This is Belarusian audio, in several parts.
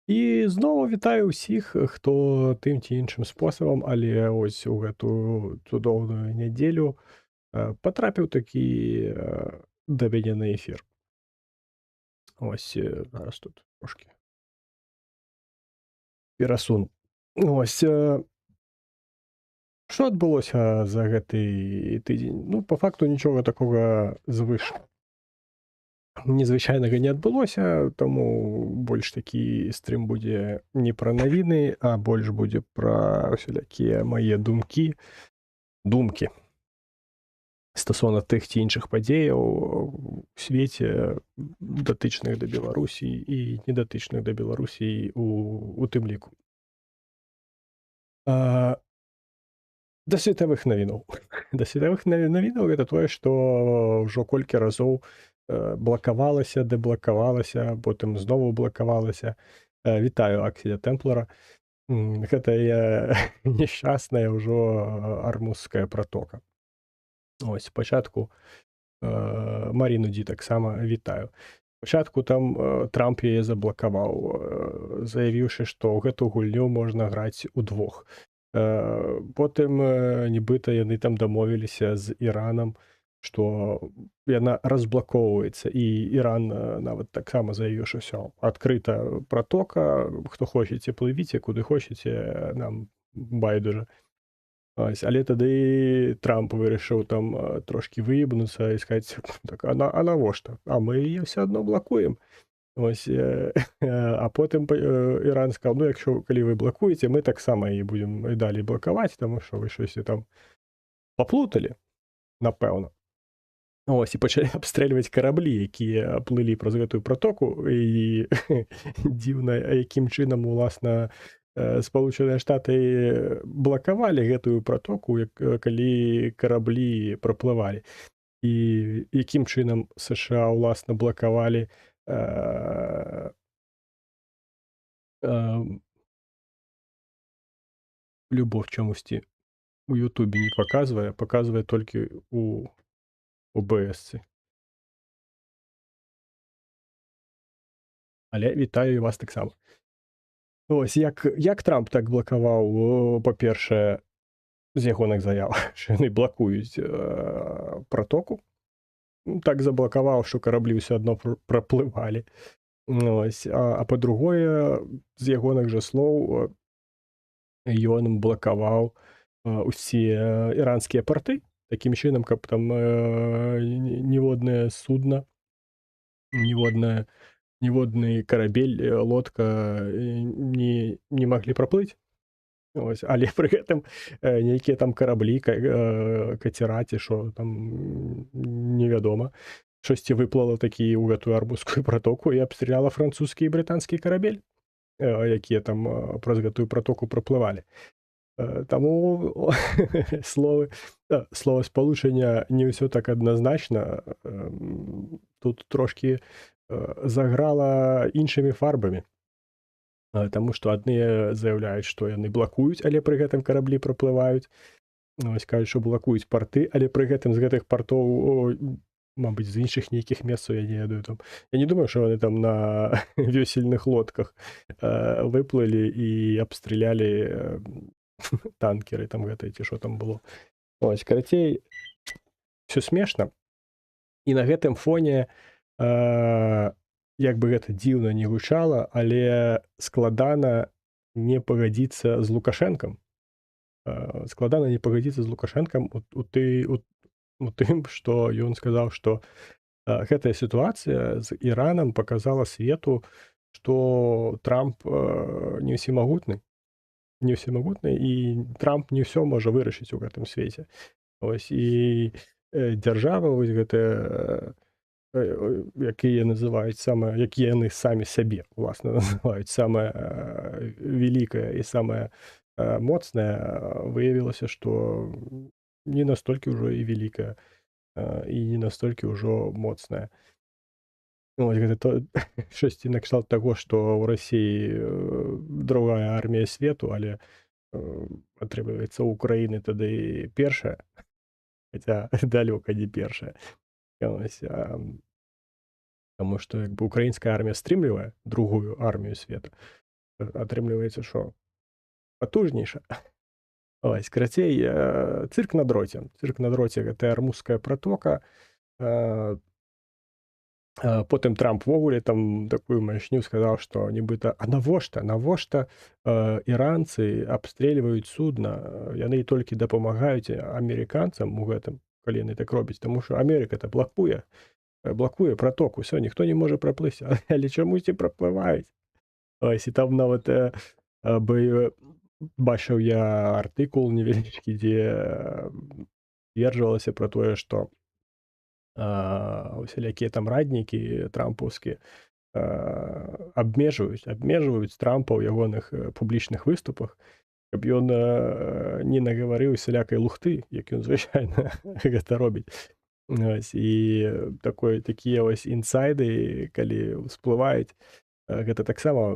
І знову вітаю ўсіх, хто тым ці іншым спосабам, але ось у гэтую цудоўную нядзелю патрапіў такі да мяне на эфір. Ось зараз тут трошкі перасуну. Ось што адбылося за гэты тыдзень? Ну, па факту нічога такога незвычайнага не адбылося, таму больш такі стрым будзе не пра навіны, а больш будзе пра усялякія мае думкі стасовна тых ці іншых падзеяў у свеце, датычных да Беларусі і недатычных да Беларусі у тым ліку. А, да светавых навінаў. Да светавых навінаў гэта тое, што ўжо колькі разоў блакавалася, дэблакавалася, потым знову блакавалася. Вітаю Акселя Тэмплара. Гэтая няшчасная ўжо армузская пратока. Ось спачатку Маріну Ді таксама вітаю. Спачатку там Трамп яе заблакаваў, заявіўшы, што гэту гульню можна граць удвох. Потым нібыта яны там дамовіліся з Іранам, што яна разблакоўваецца, і Іран нават таксама заявіў, што ўсё, адкрыта пратока, хто хочаце плывіце, куды хочаце, нам байдужа. Ось, але тады Трамп вырашыў там трошкі выебнуцца і сказаць, так, а навошта? А мы яе ўсё адно блакуем. Ось, а потым Іран сказаў, ну, якщо калі вы блакуеце, мы таксама і будзем і далей блакаваць, таму што вы штосьці там паплуталі, напэўна. Ось, і пачалі абстрэльваць караблі, якія плылі праз гэтую пратоку, і дзіўна, якім чынам, уласна, Спалучаныя Штаты блакавалі гэтую пратоку, калі караблі праплывалі. І якім чынам США, уласна, блакавалі Любов чамусьці у Ютубе не паказвае, паказвае толькі у ОБС-цы. Але вітаю і вас таксама. Ось, як Трамп так блакаваў, па-першае, з ягоных заяў, што яны блакуюць пратоку. Так заблакаваў, што караблі ўсё адно праплывалі. Ось, а па-другое, з ягоных жа слоў, ён блакаваў усе іранскія парты, такім чынам, каб там ніводнае судна, ніводны карабель, лодка не маглі праплыць. Ось, але пры гэтым нейкія там караблі, кацера ці што там невядома, штосьці выплыла такі ў гэтую армузскую пратоку і абстраляла французскі і брытанскі карабель, якія там праз гэтую пратоку праплывалі. Таму словаспалучэння не ўсё так адназначна. Тут трошкі заграла іншымі фарбамі. Таму што адныя заяўляюць, што яны блакуюць, але пры гэтым караблі праплываюць. Ось, кажуць, што блакуюць парты, але пры гэтым з гэтых партоў, мабыць, з іншых нейкіх месцаў, я не ведаю там. Я не думаю, што яны там на весельных лодках выплылі і абстралялі танкеры там гэтыя, ці што там было. Ось, карацей, ўсё смешна. І на гэтым фоне як бы гэта дзіўна не гучала, але складана не пагадзіцца з Лукашэнкам. Складана не пагадзіцца з Лукашэнкам у тым, што ён сказаў, што гэтая сітуацыя з Іранам паказала свету, што Трамп не ўсемагутны. Не ўсемагутны, і Трамп не ўсё можа вырашыць у гэтым свеце. Ось, і дзяржава, вось гэтая, якія называюць якія яны самі сябе, уласна, называюць самая вялікая і самая моцная, выявілася, што не настолькі ўжо і вялікая, і не настолькі ўжо моцная. Ось, гэта штосьці накшталт таго, што ў Расіі другая армія свету, але атрымліваецца, у Украіны тады першая, хаця далёка не першая. Ось, таму што як бы украінская армія стрымлівае другую армію свету. атрымліваецца, што патужнейша. Ось, карацей, цырк на дроце. Цырк на дроце гэта Армузская пратока. Э, Потым Трамп увогуле там такую маячню сказаў, што нібыта навошта іранцы абстрэльваюць судна, яны толькі дапамагаюць амерыканцам у гэтым, калі яны так робяць, таму што Амерыка-то блакуе пратоку, ўсё, ніхто не можа праплыць, але чамусьці праплываюць. Ось, і там нават бачыў я артыкул невялічкі, дзе сцверджвалася пра тое, што усялякія там раднікі трампаўскія абмежваюць Трампа ў ягоных публічных выступах, каб ён не нагаварыў усялякай лухты, як ён звычайна гэта робіць. Ось, і такія вось інсайды, калі ўсплываюць, гэта таксама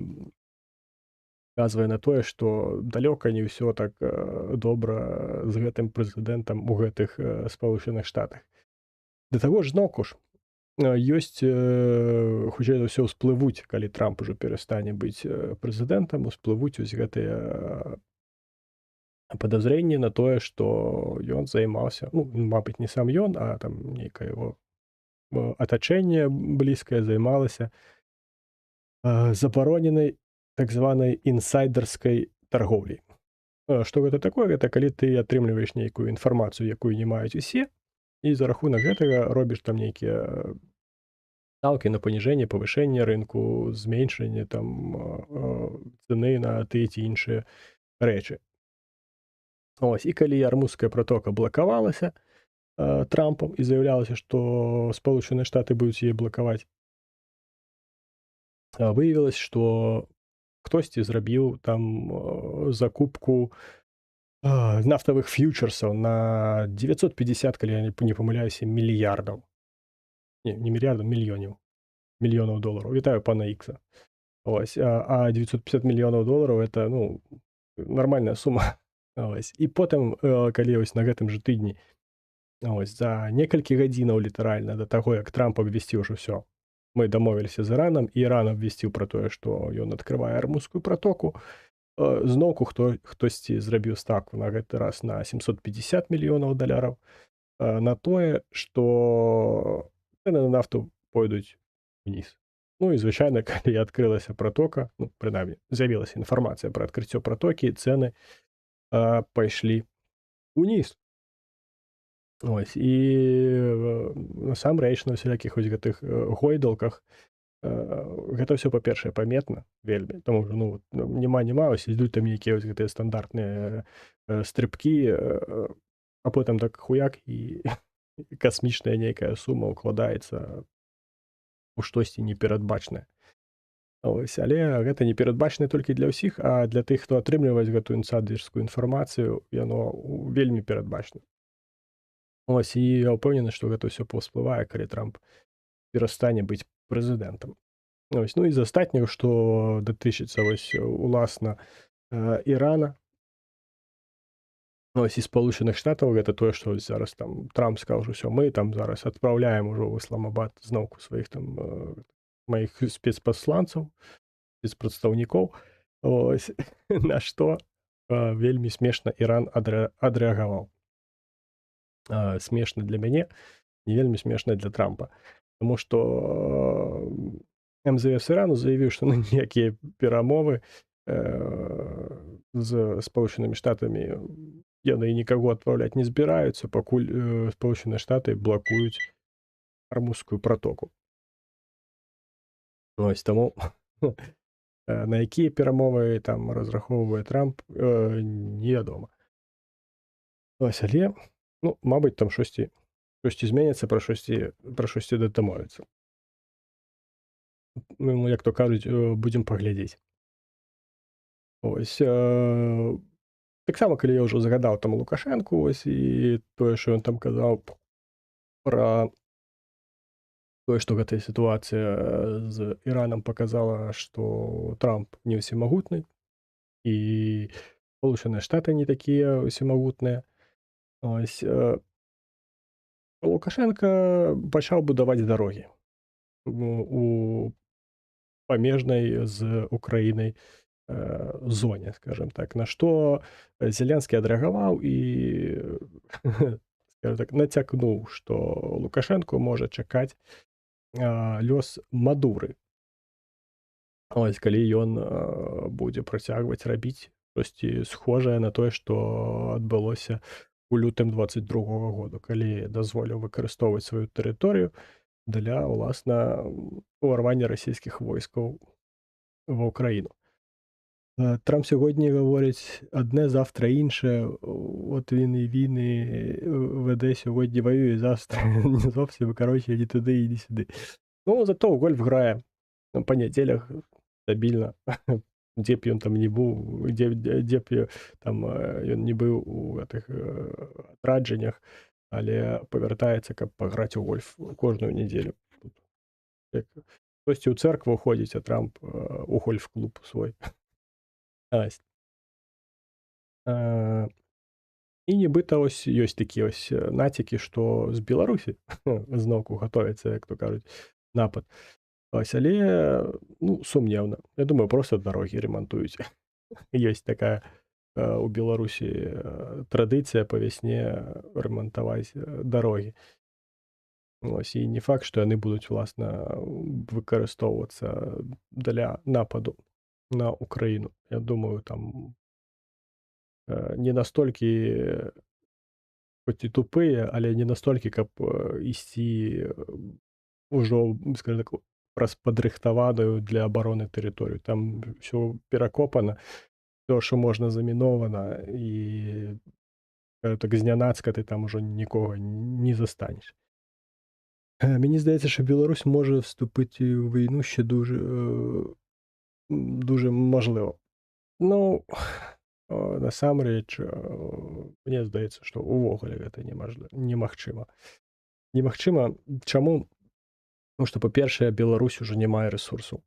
указвае на тое, што далёка не ўсё так добра з гэтым прэзідэнтам у гэтых Спалучаных Штатах. Да таго ж зноўку ж ёсць, хутчэй за ўсё, ўсплывуць, калі Трамп ужо перастане быць прэзідэнтам, усплывуць вось гэтыя падазрэнні на тое, што ён займаўся, мабыць, не сам ён, а там нейкае яго атачэнне блізкае займалася забароненай так званай інсайдерскай торговляй. Што гэта такое? Гэта калі ты атрымліваеш нейкую інфармацыю, якую не маюць усе, і за рахунак гэтага робіш там нейкія стаўкі на паніжэнне, павышэнне рынку, зменшэнне там цэны на тыя ці іншыя рэчы. Ось, і калі Армузская пратока блакавалася Трампам і заяўлялася, што Спалучаныя Штаты будуць яе блакаваць, выявілася, што хтосьці зрабіў там закупку нафтавых фьючерсаў на 950, калі я не памыляюся, мільярдаў. Не мільярдаў, мільёнаў долараў. Вітаю пана Ікса. Ось, а 950 мільёнаў долараў это, нармальная сума. Ось. І потым, калі вось на гэтым жа тыдні, ось, за некалькі гадзінаў літаральна да таго, як Трамп абвясціў, што ўсё, мы дамовіліся з Іранам, і Іран абвясціў пра тое, што ён адкрывае Армузскую пратоку, зноўку хтосьці зрабіў стаўку на гэты раз на 750 мільёнаў даляраў на тое, што цэны на нафту пойдуць уніз. І звычайна, калі адкрылася пратока, прынамсі, з'явілася інфармацыя пра адкрыццё пратокі, цэны пайшлі уніз. Ось, і насамрэч на ўсялякіх вось гэтых гойдалках гэта ўсё, па-першае, паметна вельмі, таму што няма, ось ідуць там нейкія вось гэтыя стандартныя стрыбкі, а потым так хуяк, і касмічная нейкая сума ўкладаецца у штосьці неперадбачнае. Ось, але гэта не перадбачана толькі для ўсіх, а для тых, хто атрымліваюць гэтую інсайдерскую інфармацыю, яно вельмі перадбачана. Ось, і я ўпэўнены, што гэта ўсё паўсплывае, калі Трамп перастане быць прэзідэнтам. Ось, і з астатняга, што датычыцца вось уласна Ірана, ось, і Спалучаных Штатаў, гэта тое, што зараз там Трамп сказаў, што ўсё, мы там зараз адпраўляем ужо ў Ісламабад зноўку сваіх там маіх спецпасланцаў, спецпрадстаўнікоў. Ось, на што вельмі смешна Іран адрэагаваў. Смешна для мяне, не вельмі смешна для Трампа. Таму што МЗС Ірану заявіў, што ніякія перамовы з Спалучанымі Штатамі яны нікаго адпраўляць не збіраюцца, пакуль Спалучаныя Штаты блакуюць Армузскую пратоку. Ось, таму на якія перамовы там разрахоўвае Трамп, невядома. Ось, але, мабыць, там штосьці зменіцца, пра штосьці дамовіцца. Як то кажуць, будзем паглядзець. Ось, таксама, калі я ўжо загадаў там Лукашэнку, ось, і тое, што ён там казаў пра тое, што гэтая сітуацыя з Іранам паказала, што Трамп не ўсемагутны, і Спалучаныя Штаты не такія ўсемагутныя. Ось, Лукашенка пачаў будаваць дарогі у памежнай з Украінай зоне, скажем так. На што Зеленскі адрэагаваў і скажем так, нацякнуў, што Лукашэнку можа чакаць лёс Мадуры. Ось калі ён будзе працягваць рабіць штосьці схожае на тое, што адбылося ў лютым 22 году, калі дазволіў выкарыстоўваць сваю тэрыторыю для ўласна ўварвання расійскіх войскаў ва ўкраіну. Трамп сьогодні говорить одне, завтра інше. От він і війни веде сьогодні, воює, завтра не зовсім, коротше, ні туди, ні сюди. Ну, зато в гольф грає по неділях стабільно. Де б він там не був, де б там він не був у тих адрадженнях, але повертається, каб пограти у гольф кожну неділю. Як хтось у церкву ходить, а Трамп у гольф-клуб свой. Ась. І нібыта ось ёсць такія ось націкі, што з Беларусі зноўку гатовіцца, як то кажуць, напад. Ось, але ну, сумнеўна. Я думаю, проста дарогі ремантуюць. Ёсць такая у Беларусі традыцыя па вясне рамантаваць дарогі. Ось, і не факт, што яны будуць уласна выкарыстоўвацца для нападу на Украіну. Я думаю, там не настолькі хоць і тупыя, але не настолькі, каб ісці ўжо, скажем так, праз падрыхтаваную для абароны тэрыторыю. Там ўсё перакопана, то, што можна замінована, і так знянацка ты там ужо нікога не застанеш. Мені здається, що Білорусь може вступити у війну ще дуже можливо. Ну, насамрэч, мне здаецца, што ўвогуле гэта немагчыма. Немагчыма, чаму? Ну, што, па-першае, Беларусь ужо не мае рэсурсаў.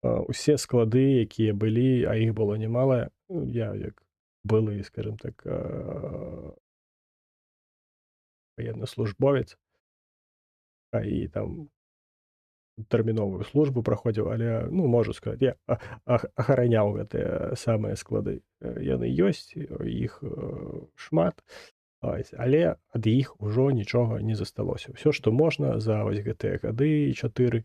Усе склады, якія былі, а іх было немала, я як былы, скажем так, военнослужбовец, і там тэрміновую службу праходзіў, але, ну, можу сказаць, я ахараняў гэтыя самыя склады. Яны ёсць, іх шмат, але ад іх ужо нічога не засталося. Усё, што можна за вось гэтыя гады 4,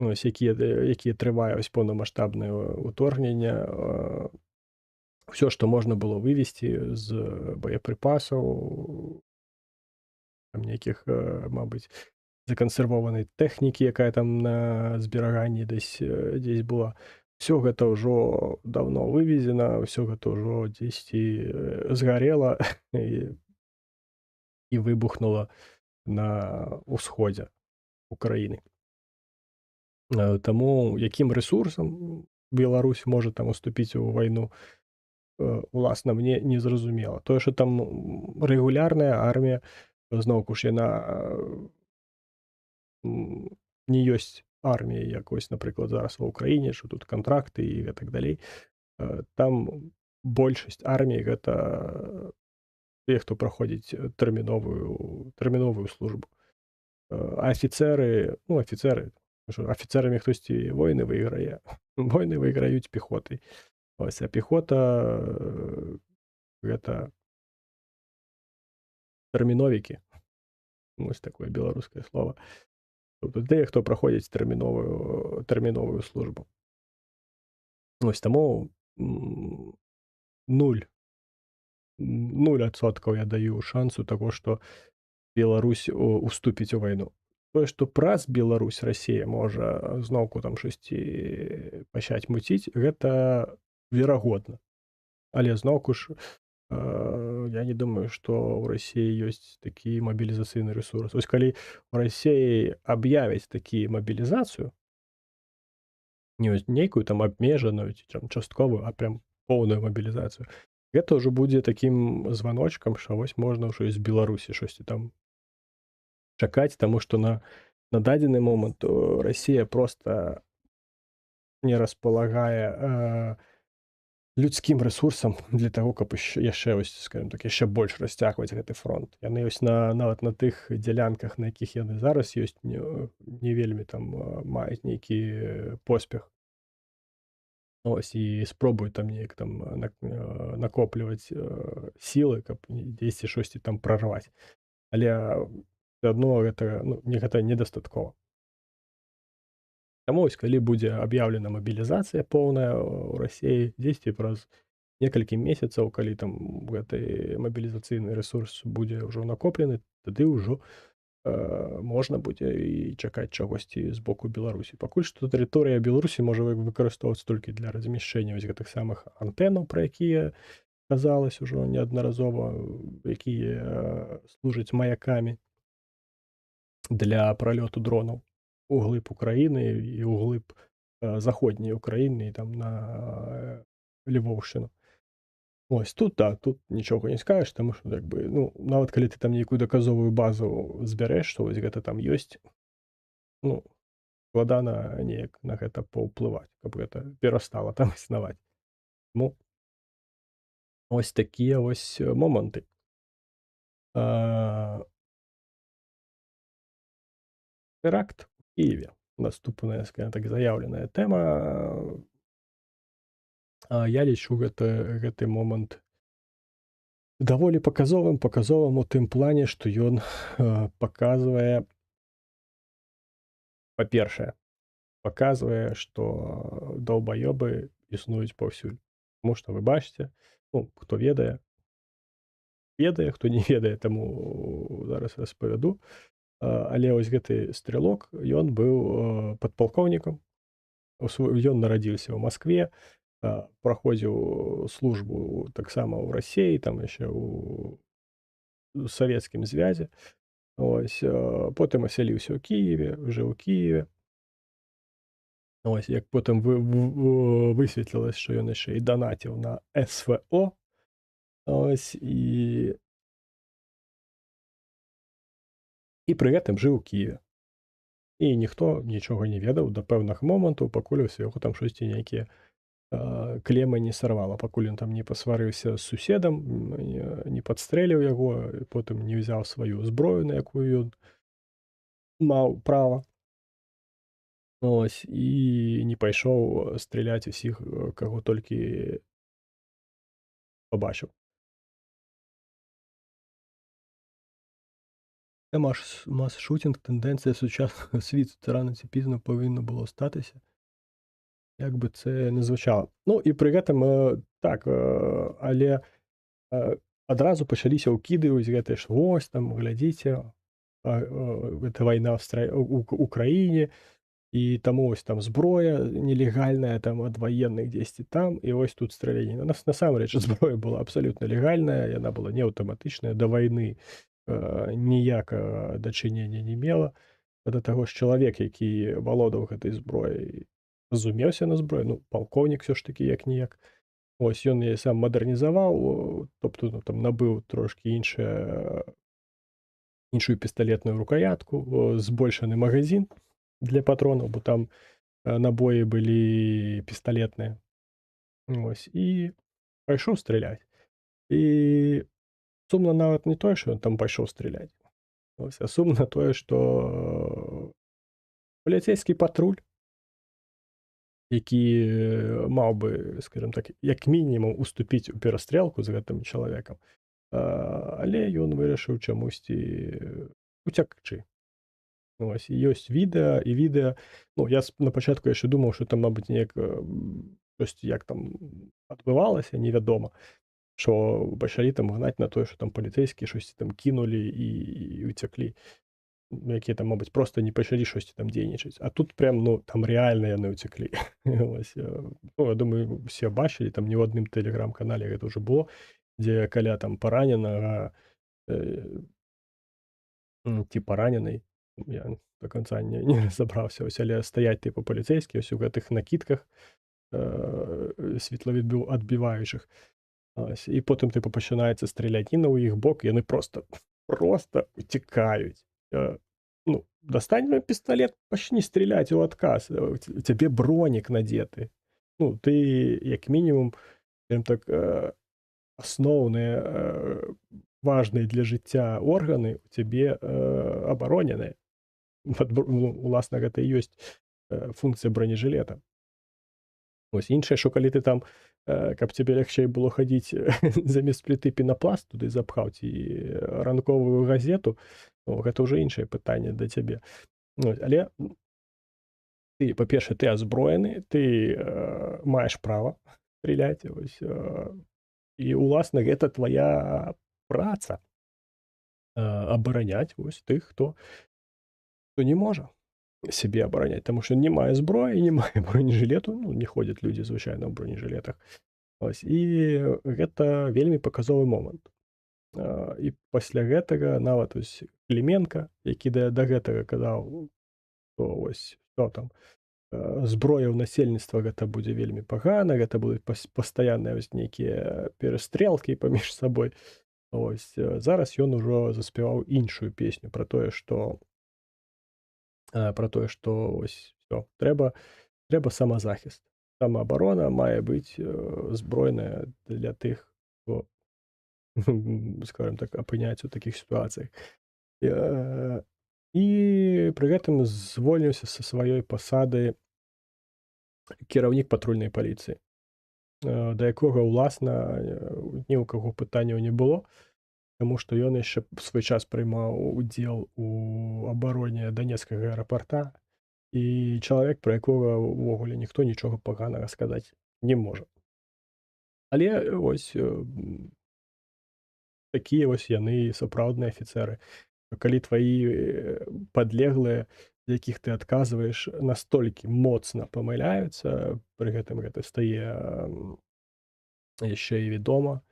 ось, якія трывае ось поўнамаштабнае ўторгненне, ўсё, што можна было вывесці з боепрыпасаў, там нейкіх, мабыць, закансервованай тэхнікі, якая там на збераганні дзесь была. Всё гэта ўжо даўно вывезена, ўсё гэта ўжо дзесьці згарела і выбухнула на ўсходзе Украіны. Таму якім рэсурсам Беларусь можа там уступіць у вайну, уласна, мне незразумела. Тое, што там рэгулярная армія, зноўку ж яна не ёсць арміяй, як вось, напрыклад, зараз ва ўкраіне, што тут кантракты і гэтак далей. Там большасць арміі гэта тыя, хто праходзіць тэрміновую службу. А афіцэры, афіцэрамі хтосьці войны выйграе. Войны выйграюць пехотай. Ось, а пехота гэта тэрміновікі. Вось такое беларускае слова. Тобто тыя, хто праходзіць тэрміновую службу. Ось таму 0% я даю шансу таго, што Беларусь уступіць у вайну. Тое, што праз Беларусь Расія можа зноўку там штосьці пачаць муціць, гэта верагодна. Але зноўку ж я не думаю, што ў Расіі ёсць такі мабілізацыйны рэсурс. Вось калі ў Расіі аб'явяць такі мабілізацыю, не нейкую там абмежаную ці там частковую, а прям поўную мабілізацыю, гэта ўжо будзе такім званочкам, што вось можна ўжо з Беларусі штосьці там чакаць, таму што на дадзены момант Расія проста не распалагае людскім рэсурсам для таго, каб яшчэ, скажем так, яшчэ больш расцягваць гэты фронт. Яны ось нават на тых дзялянках, на якіх яны зараз ёсць, не вельмі там маюць нейкі поспех. Ось і спробуй там неяк там накопліваць сілы, каб дзесьці штосьці там прарваць. Але всё адно гэта, ну, гэта недастаткова. Таму вось калі будзе аб'яўлена мабілізацыя поўная ў рассіі дзесьці праз некалькі месяцаў, калі там гэты мабілізацыйны рэсурс будзе ўжо накоплены, тады ўжо можна будзе і чакаць чагосьці з боку Беларусі. Пакуль што тэрыторыя Беларусі можа выкарыстоўвацца толькі для размяшчэння вось гэтых самых антэнаў, пра якія казалось ужо неаднаразова, якія служаць маякамі для пралёту дронаў углыб Украіны і ўглыб заходняй Украіны і там на Львоўшчыну. Ось тут так, тут нічога не скажаш, таму што як бы, ну, нават калі ты там нейкую даказовую базу збярэш, што вось гэта там ёсць, ну, складана неяк на гэта паўплываць, каб гэта перастала там існаваць. Ну, ось такія вось моманты. А, Тэракт у Кіеве. Наступная, скажем так, заяўленая тэма. Я лічу гэты момант даволі паказовым у тым плане, што ён паказвае, па-першае, паказвае, што даўбаёбы існуюць паўсюль. Таму што вы бачыце, ну, хто ведае, хто не ведае, таму зараз распавяду. Але вось гэты стрэлок, ён быў падпалкоўнікам. Ён нарадзіўся ў Маскве, праходзіў службу таксама ў Расіі, там яшчэ ў Савецкім звязе. Ось, потым асяліўся ў Кіеве, жыў у Кіеве. Ось, як потым высветлілася, што ён яшчэ і данаціў на СВО. Ось, і пры гэтым жыў у Кіеве. І ніхто нічога не ведаў да пэўнага моманту, пакуль у яго там штосьці нейкія клемы не сарвала, пакуль ён там не пасварыўся з суседам, не падстрэліў яго, потым не ўзяў сваю зброю, на якую ён маў права. Ось, і не пайшоў страляць усіх, каго толькі пабачыў. Мас-шутінг – тенденція сучасного світу. Це рано чи пізно повинно було статися. Як би це не звучало. Ну, і при гэтым, так, але адразу пачаліся ўкіды вось гэтыя ж, вось там, глядзіце, гэта вайна ў Украіне, і таму вось там зброя нелегальная там ад ваенных дзесьці там, і вось тут страленне. Насамрэч зброя была абсалютна легальная, яна была не аўтаматычная, да вайны ніякага дачынення не мела. Да таго ж чалавек, які валодаў гэтай зброяй, разумеўся на зброю, ну, палкоўнік ўсё ж такі як-ніяк. Ось ён яе сам мадэрнізаваў, тобто ну, там набыў трошкі іншую пісталетную рукоятку, збольшаны магазин для патронаў, бо там набоі былі пісталетныя. Ось, і пайшоў страляць. І сумна нават не тое, што ён там пайшоў страляць. Ось, а сумна тое, што паліцэйскі патруль, які маў бы, скажем так, як мінімум уступіць у перастрэлку з гэтым чалавекам, але ён вырашыў чамусьці уцякчы. Ось, і ёсць відэа, ну, я на пачатку яшчэ думаў, што там, мабыць, неяк штосьці як там адбывалася, невядома, што пачалі там гнаць на тое, што там паліцэйскія штосьці там кінулі і уцяклі, якія там, мабыць, проста не пачалі штосьці там дзейнічаць. А тут прям, ну, там рэальна яны ўцяклі. Ось, ну, я думаю, усе бачылі, там не ў адным тэлеграм-канале гэта ўжо было, дзе каля там параненага ці параненай, я до канца не разабраўся, ось, але стаяць тыпу паліцэйскія ось у гэтых накідках светлавідбіваючых. Ось, і потым тыпу пачынаецца страляніна ў іх бок, яны проста уцікаюць. Ну, дастань пісталет, пачні страляць у адказ, у цябе бронік надзеты. Ну, ты, як мінімум, так, асноўныя, важныя для жыцця органы у цябе абароненыя. Уласна, гэта і ёсць функцыя бронежылета. Ось інше, що коли ти там, каб тебе легчэй было хадзіць, замест пліты пенапласт туды запхаў ці ранковую газету, гэта ўжо іншае пытанне да цябе. Але ты, па-першае, ты азброены, ты, маеш права страляць, вось, і ўласна гэта твая праца, абараняць вось тых, хто не можа сябе абараняць, таму што не мае зброі, не мае бронежылету, ну, не ходзяць людзі звычайна ў бронежылетах. Ось, і гэта вельмі паказовы момант. І пасля гэтага нават вось Кліменка, які да гэтага казаў, што вось што там, зброя ў насельніцтва гэта будзе вельмі пагана, гэта будуць пастаянныя вось нейкія перастрэлкі паміж сабой. Ось, зараз ён ужо заспяваў іншую песню пра тое, што ось всё, трэба самазахіст. Самаабарона мае быць, збройная для тых, хто, скажем так, апыняецца ў такіх сітуацыях. І пры гэтым звольніўся са сваёй пасады кіраўнік патрульнай паліцыі, да якога ўласна, ні ў каго пытанняў не было, таму што ён яшчэ ў свой час прымаў удзел у абароне данецкага аэрапарта, і чалавек, пра якога ўвогуле ніхто нічога паганага сказаць не можа. Але вось, такія вось яны сапраўдныя афіцэры. Калі тваі, падлеглыя, з якіх ты адказваеш, настолькі моцна памыляюцца, пры гэтым гэта стае, яшчэ і вядома,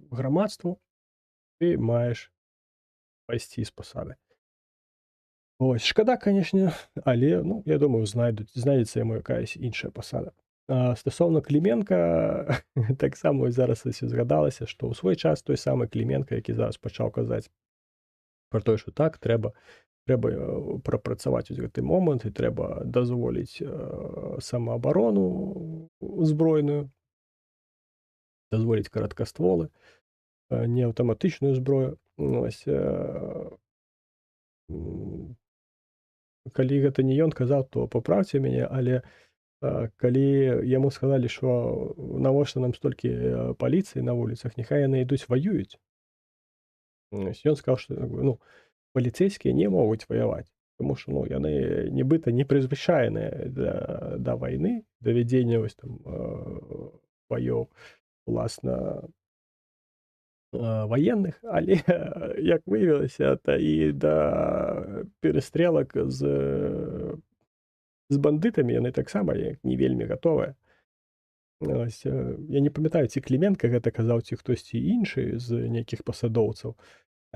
грамадству, ты маеш пайсці з пасады. Ось, шкада, канешне, але, ну, я думаю, знайдзецца яму якаясь іншая пасада. Стасоўна Кліменка, таксама вось зараз ось згадалася, што ў свой час той самы Кліменка, які зараз пачаў казаць пра тое, што так, трэба прапрацаваць вось гэты момант, і трэба дазволіць, самаабарону узброеную, дазволіць кароткастволы, не аўтаматычную зброю. Ось, калі гэта не ён казаў, то папраўце мяне, але калі яму сказалі, што навошта нам столькі паліцыі на вуліцах, няхай яны ідуць ваююць. Ось ён сказаў, што ну, паліцэйскія не могуць ваяваць, таму што ну, яны нібыта не прызвычаеныя да вайны, да вядзення вось там баёў, уласна, ваенных, але, як выявілася, та і да перастрэлак з бандытамі яны таксама не вельмі гатовыя. Ось, я не памятаю, ці Кліменка гэта казаў, ці хтосьці іншы з нейкіх пасадоўцаў,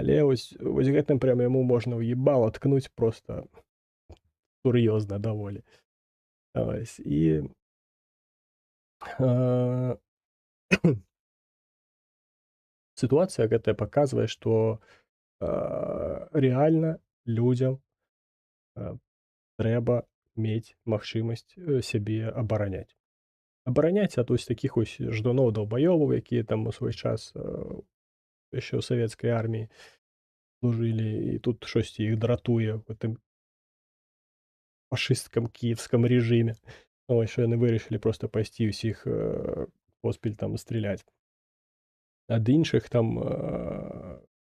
але вось гэтым прям яму можна ў ебала ткнуць проста сур'ёзна даволі. Ось, і сітуацыя гэтая паказвае, што рэальна людзям трэба мець магчымасць сябе абараняць. Абараняць ад вось такіх вось ждуноў-даўбаёбаў, якія там у свой час яшчэ ў савецкай арміі служылі, і тут штосьці іх дратуе ў гэтым фашысцкам кіеўскам рэжыме. Ось, што яны вырашылі проста пайсці ўсіх поспель там страляць. Ад іншых там,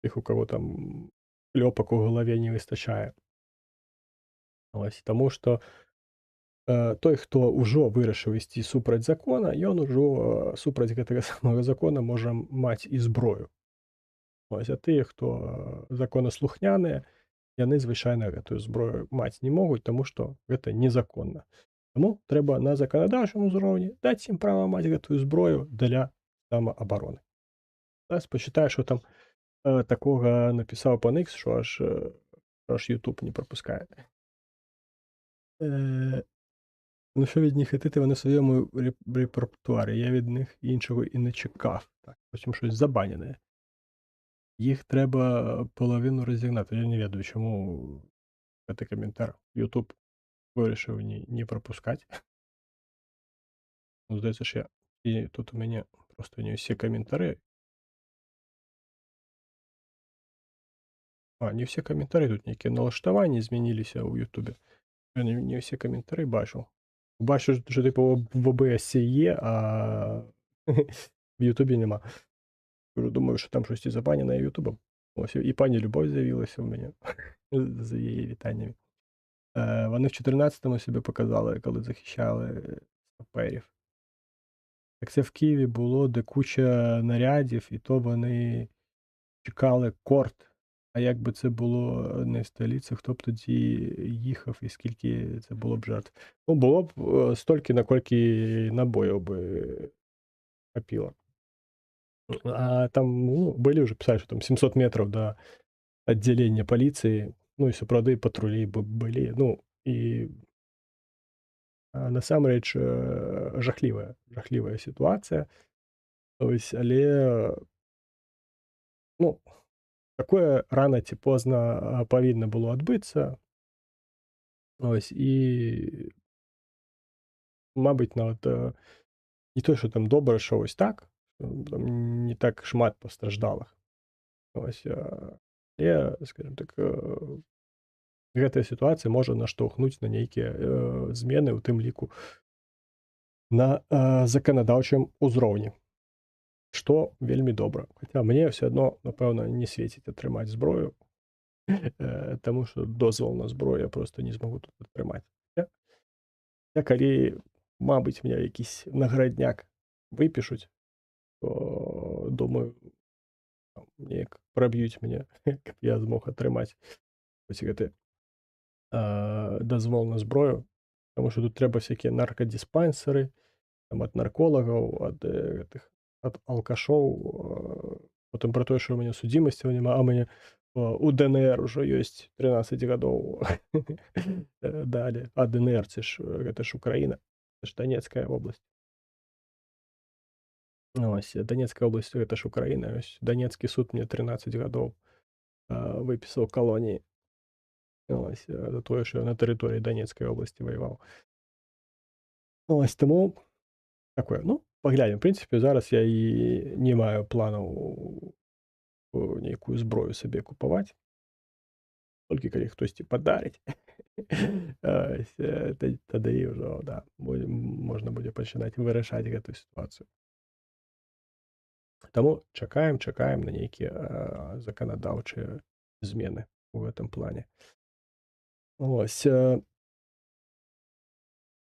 тых, у каго там клёпак у галаве не выстачае. Ось, таму што той, хто ўжо вырашыў ісці супраць закона, ён ужо супраць гэтага самага закона можа маць і зброю. Ось, а тыя, хто законаслухняныя, яны звычайна гэтую зброю маць не могуць, таму што гэта незаконна. Таму трэба на заканадаўчым узроўні даць ім права маць гэтую зброю для самаабароны. Зараз пачытаю, што там такога напісаў пан Ікс, што аж YouTube не пропускає. Ну, що від них хотіти, вони в своєму репертуарі. Я від них іншого і не чекав. Так, потім щось забанене. Їх треба половину розігнати. Я не ведаю, чому цей коментар YouTube вирішив не пропускати. Ну, здається, що і тут у мене просто не всі коментарі. Не всі коментарі, тут ніякі налаштування змінилися у YouTube. Я не всі коментарі бачу. Бачу, що типу в ОБС є, а в Ютубі нема. Кажу, думаю, що там щось і забанено Ютубом. Ось і пані Любов з'явилася в мене з її вітаннями. Вони в 14-му себе показали, коли захищали саперів. Так це в Києві було, де куча нарядів, і то вони чекали корт. А якби це було не в столиці, хто б тоді їхав і скільки це було б жертв? Ну, було б стільки, накільки набоїв би хапіло. А там, ну, были уже, писали, что там 700 метров до отделения полиции, ну, і супроводи патрулі були. Ну, і насамрэч жахлівая ситуація. Ось, але, ну, такое рано ці позна павінна было адбыцца. Ось, і, мабыць, нават не то, што там добра, що ось так, там не так шмат пастраждалых. Ось, але, скажем так, гэтая сітуацыя можа наштоўхнуць на нейкія змены, у тым ліку на заканадаўчым узроўні, што вельмі добра. Хаця мне ўсё адно, напэўна, не свеціць атрымаць зброю, таму што дозвол на зброю я проста не змагу тут атрымаць. Калі, мабыць, мне якісь наградняк выпішуць, то думаю, неяк праб'юць мяне, каб я змог атрымаць вось гэты дазвол на зброю, таму што тут трэба всякія наркадыспансеры, там ад нарколагаў, ад гэтых ад алкашоў, потым пра тое, што ў мяне судзімасцяў няма, а мяне у ДНР ужо ёсць 13 гадоў далі. А ДНР ці ж гэта ж Украіна, це ж Данецкая вобласць. Ось Данецкая вобласць гэта ж Украіна. Ось данецкі суд мне 13 гадоў выпісаў калоніі. Ось за тое, што я на тэрыторыі Данецкай вобласці ваяваў. Ось таму такое, ну, паглядзім. В прынцыпе, зараз я і не маю планаў нейкую зброю сабе купаваць. Толькі калі хтосьці падарыць. Ось, тады ўжо, да, можна будзе пачынаць вырашаць гэтую сітуацыю. Таму чакаем на нейкія заканадаўчыя змены ў гэтым плане. Ось.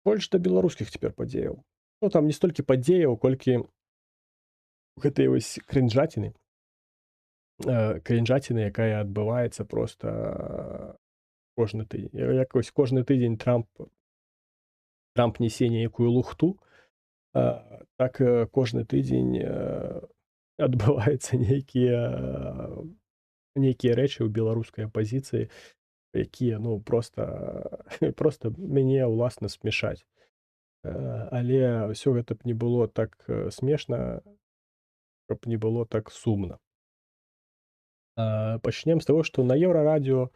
Больш да беларускіх цяпер падзеяў. Ну, там не столькі падзеяў, колькі гэтай вось крынжаціны, якая адбываецца проста кожны тыдзень. Якось кожны тыдзень Трамп несе нейкую лухту, так кожны тыдзень адбываюцца нейкія рэчы ў беларускай апазіцыі, якія, ну, проста мяне ўласна смешаць. Але ўсё гэта б не было так смешна, каб не было так сумна. Пачнем з таго, што на Еўрарадыё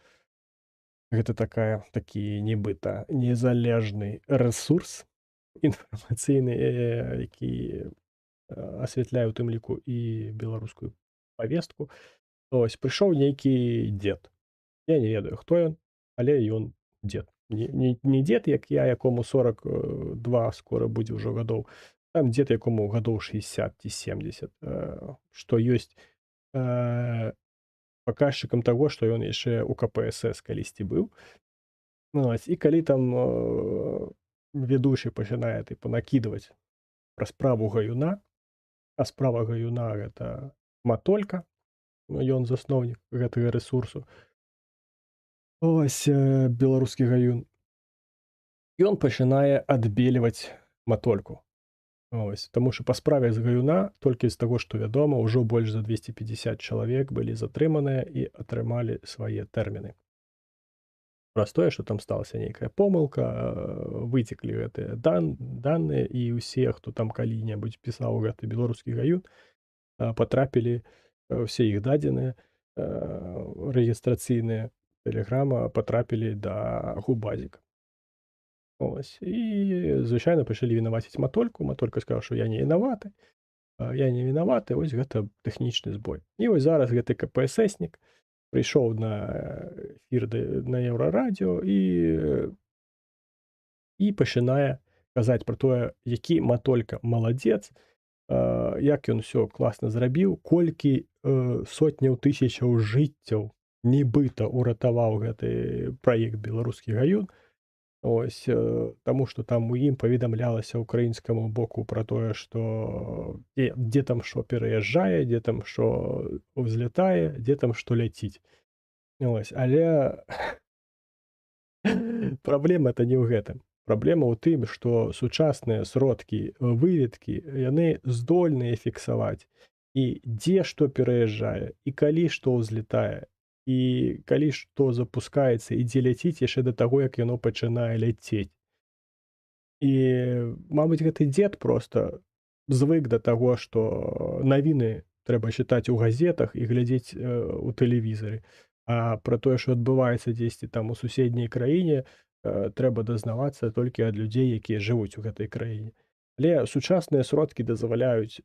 гэта такі нібыта незалежны рэсурс інфармацыйны, які асвятляе у тым ліку і беларускую павестку. Ось прыйшоў нейкі дзед. Я не ведаю, хто ён, але ён дзед. Не дзед, як я, якому 42 скора будзе ўжо гадоў. Там дзед, якому гадоў 60 ці 70, што ёсць паказчыкам таго, што ён яшчэ ў КПСС калісьці быў. Ось, і калі там ведучы пачынае тыпу накідваць пра справу гаюна, а справа гаюна гэта Матолька, ён засноўнік гэтага рэсурсу. Ось беларускі гаюн. Ён пачынае адбельваць Матольку. Ось, таму што па справе з гаюна, толькі з таго, што вядома, ўжо больш за 250 чалавек былі затрыманыя і атрымалі свае тэрміны. Праз тое, што там сталася нейкая помылка, выцеклі гэтыя даныя, і ўсе, хто там калі-небудзь пісаў гэты беларускі гаюн, патрапілі, ўсе іх дадзеныя рэгістрацыйныя тэлеграма патрапілі да губазіка. Ось, і звычайна пачалі вінаваціць Матольку. Матолька сказала, што я не вінаваты, ось гэта тэхнічны збой. І вось зараз гэты КПССнік прыйшоў на эфір на Еўрарадыё і пачынае казаць пра тое, які Матолька маладзец, як ён усё класна зрабіў, колькі сотняў тысячаў жыццяў нібыта ўратаваў гэты праект беларускі гаюн. Ось, таму што там у ім паведамлялася ўкраінскаму боку пра тое, што дзе там што пераязджае, дзе там што ўзлятае, дзе там што ляціць. Ось, але праблема-то не ў гэтым. Праблема ў тым, што сучасныя сродкі выведкі, яны здольныя фіксаваць і дзе што пераязджае, і калі што ўзлетае, і калі што запускаецца, і дзе ляціць яшчэ да таго, як яно пачынае ляцець. І, мабыць, гэты дзед проста звык да таго, што навіны трэба чытаць у газетах і глядзець у тэлевізары. А пра тое, што адбываецца дзесьці там у суседняй краіне, трэба дазнавацца толькі ад людзей, якія жывуць у гэтай краіне. Але сучасныя сродкі дазваляюць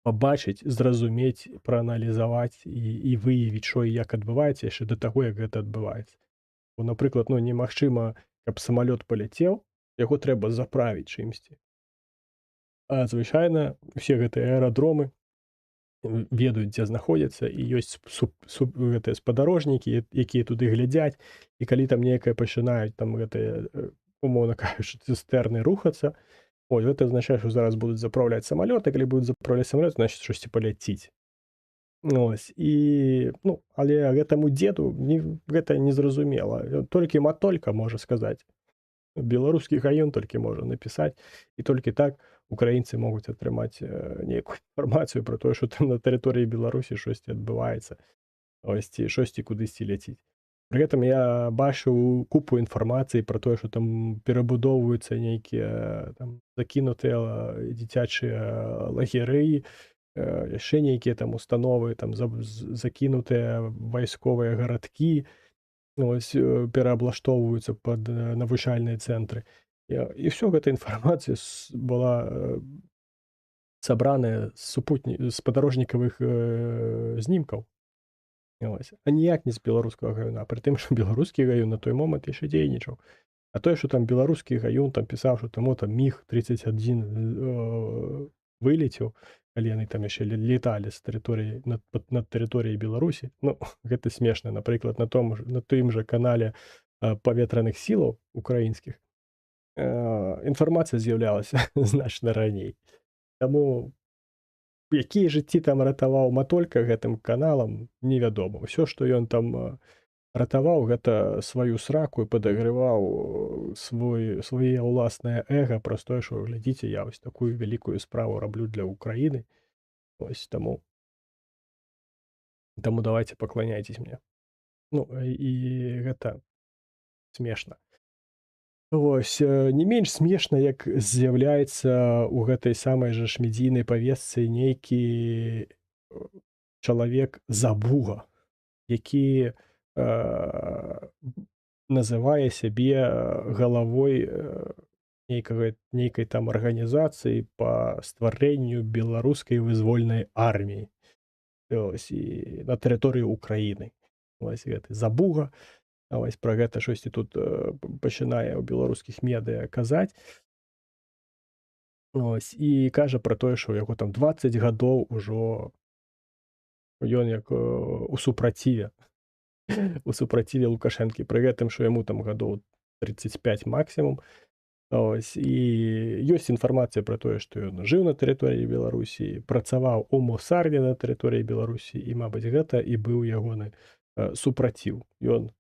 пабачыць, зразумець, прааналізаваць і выявіць, што і як адбываецца яшчэ да таго, як гэта адбываецца. Бо, напрыклад, немагчыма, каб самалёт паляцеў, яго трэба заправіць чымсьці. А звычайна усе гэтыя аэрадромы ведаюць, дзе знаходзяцца, і ёсць гэтыя спадарожнікі, якія туды глядзяць, і калі там нейкае пачынаюць там гэтыя, умоўна кажучы, цыстэрны рухацца, гэта азначае, што зараз будуць запраўляць самалёты, калі будуць запраўляць самалёт, значыць, штосьці паляціць. Ось, і, але гэтаму дзеду гэта незразумела. Толькі Матолька можа сказаць. Беларускі гаюн толькі можа напісаць, і толькі так украінцы могуць атрымаць нейкую інфармацыю пра тое, што там на тэрыторыі Беларусі штосьці адбываецца, ось, ці штосьці кудысьці ляціць. Пры гэтым я бачыў купу інфармацыі пра тое, што там перабудоўваюцца нейкія там закінутыя дзіцячыя лагеры, яшчэ нейкія там установы, там закінутыя вайсковыя гарадкі, ось, перааблаштоўваюцца пад навучальныя цэнтры. І ўсё гэта інфармацыя была сабраная з спадарожнікавых знімкаў. Ось. А ніяк не з беларускага гаюна. Пры тым, што беларускі гаюн на той момант яшчэ дзейнічаў. А тое, што там беларускі гаюн там пісаў, што таму там міг-31 вылецеў, калі яны там яшчэ леталі з тэрыторыі над тэрыторыяй Беларусі. Гэта смешна. Напрыклад, на тым жа канале паветраных сілаў украінскіх інфармацыя з'яўлялася значна раней. Таму якія жыцці там ратаваў Матолька гэтым каналам, невядома. Усё, што ён там ратаваў, гэта сваю сраку і падагрываў свае ўласнае эга праз тое, што, глядзіце, я вось такую вялікую справу раблю для Украіны. Ось, таму давайце пакланяйцесь мне. І гэта смешна. Вось, не менш смешна, як з'яўляецца ў гэтай самай жа медыйнай павестцы нейкі чалавек Забуга, які называе сябе галавой нейкай там арганізацыі па стварэнню беларускай вызвольнай арміі. Ось, і на тэрыторыі Украіны. Вось гэты Забуга. Ось пра гэта штосьці тут пачынае ў беларускіх медыа казаць. Ось, і кажа пра тое, што ў яго там 20 гадоў ужо ён як у супраціве Лукашэнкі, пры гэтым, што яму там гадоў 35 максімум. Ось, і ёсць інфармацыя пра тое, што ён жыў на тэрыторыі Беларусі, працаваў у Мосарде на тэрыторыі Беларусі, і, мабыць, гэта і быў ягоны супраціў. Ён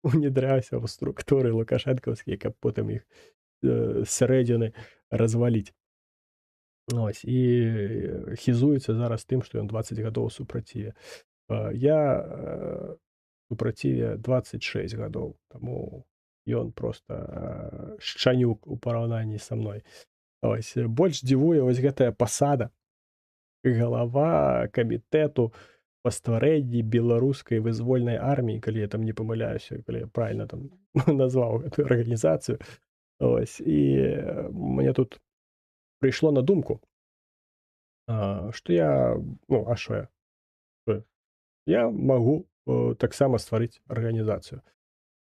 унідраўся ў структуры лукашэнкаўскія, каб потым іх зсярэдзіны разваліць. Ось, і хізуецца зараз тым, што ён 20 гадоў супраціве. Я супраціве 26 гадоў, таму ён проста шчанюк у параўнанні са мной. Ось, больш дзівуе вось гэтая пасада. Галава камітэту па стварэнні беларускай вызвольнай арміі, калі я там не памыляюся, калі я правільна там назваў гэтую арганізацыю. Ось, і мне тут прыйшло на думку, што я, а што я? Я магу таксама стварыць арганізацыю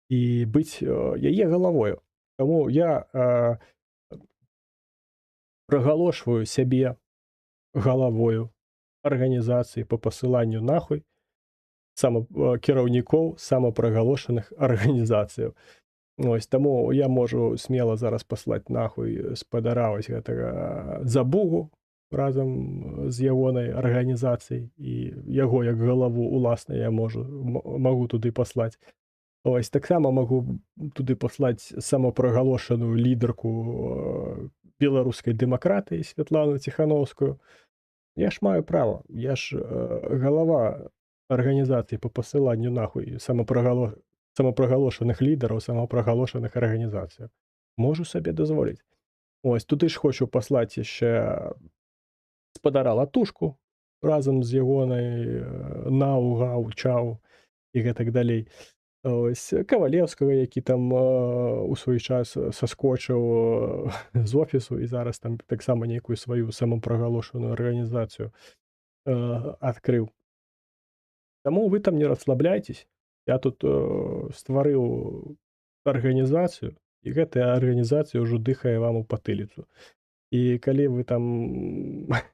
і быць яе галавою. Таму я прагалошваю сябе галавою арганізацыі па пасыланню нахуй кіраўнікоў самапрагалошаных арганізацыяў. Ось таму я можу смела зараз паслаць нахуй спадара вось гэтага забугу разам з ягонай арганізацыяй і яго як галаву уласна я магу туды паслаць. Ось таксама магу туды паслаць самапрагалошаную лідарку беларускай дэмакратыі Святлану Ціханаўскую. Я ж маю права, я ж галава арганізацыі па пасыланню нахуй самапрагалошаных лідараў, самапрагалошаных арганізацыяў. Можу сабе дазволіць. Ось туды ж хочу паслаць яшчэ спадара Латушку разам з ягонай нау, гау, чау і гэтак далей. Ось Кавалеўскага, які там у свой час саскочыў з офісу і зараз там таксама нейкую сваю самапрагалошаную арганізацыю адкрыў. Таму вы там не расслабляйтесь. Я тут стварыў арганізацыю, і гэтая арганізацыя ўжо дыхае вам у патыліцу. І калі вы там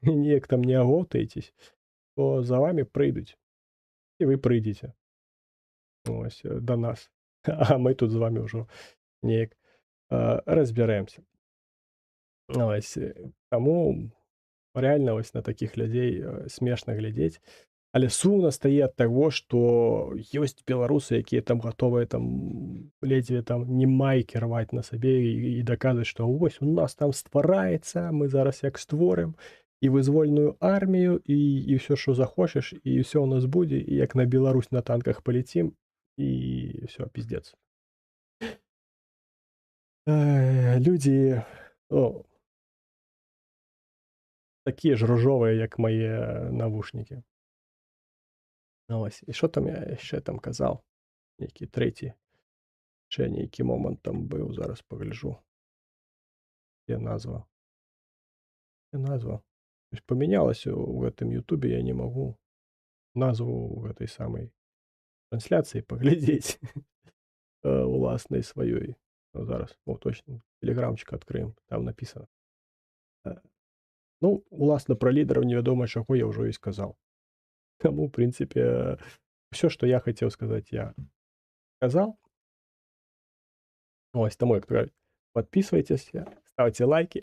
неяк там не агоўтаецесь, то за вамі прыйдуць. І вы прыйдзеце. Ось да нас. А мы тут з вамі ўжо неяк разбярэмся. Ось таму рэальна вось на такіх людзей смешна глядзець. Але сумна стае ад таго, што ёсць беларусы, якія там гатовыя там ледзьве там не майкі рваць на сабе і даказваць, што вось у нас там ствараецца, мы зараз як створым і вызвольную армію і ўсё, што захочаш, і ўсё ў нас будзе, і як на Беларусь на танках паляцім, і ўсё, пиздец. Людзі такія ж ружовыя, як мае навушнікі. Ось. І що там я яшчэ там казаў? Нейкі трэці. Яшчэ нейкі момант там быў, зараз пагляджу. Де назва? Памянялася ў гэтым Ютубе, я не магу назву гэтай самай трансляцыі паглядзець уласнай сваёй. Зараз, точно, тэлеграмчык адкрыем, там напісана. Ну, уласна, пра лідараў невядома чаго я ўжо і сказаў. Таму, у прынцыпе, ўсё, што я хацеў сказаць, я сказал. Ось, таму, як кажуць, подписывайтесь, ставьте лайки,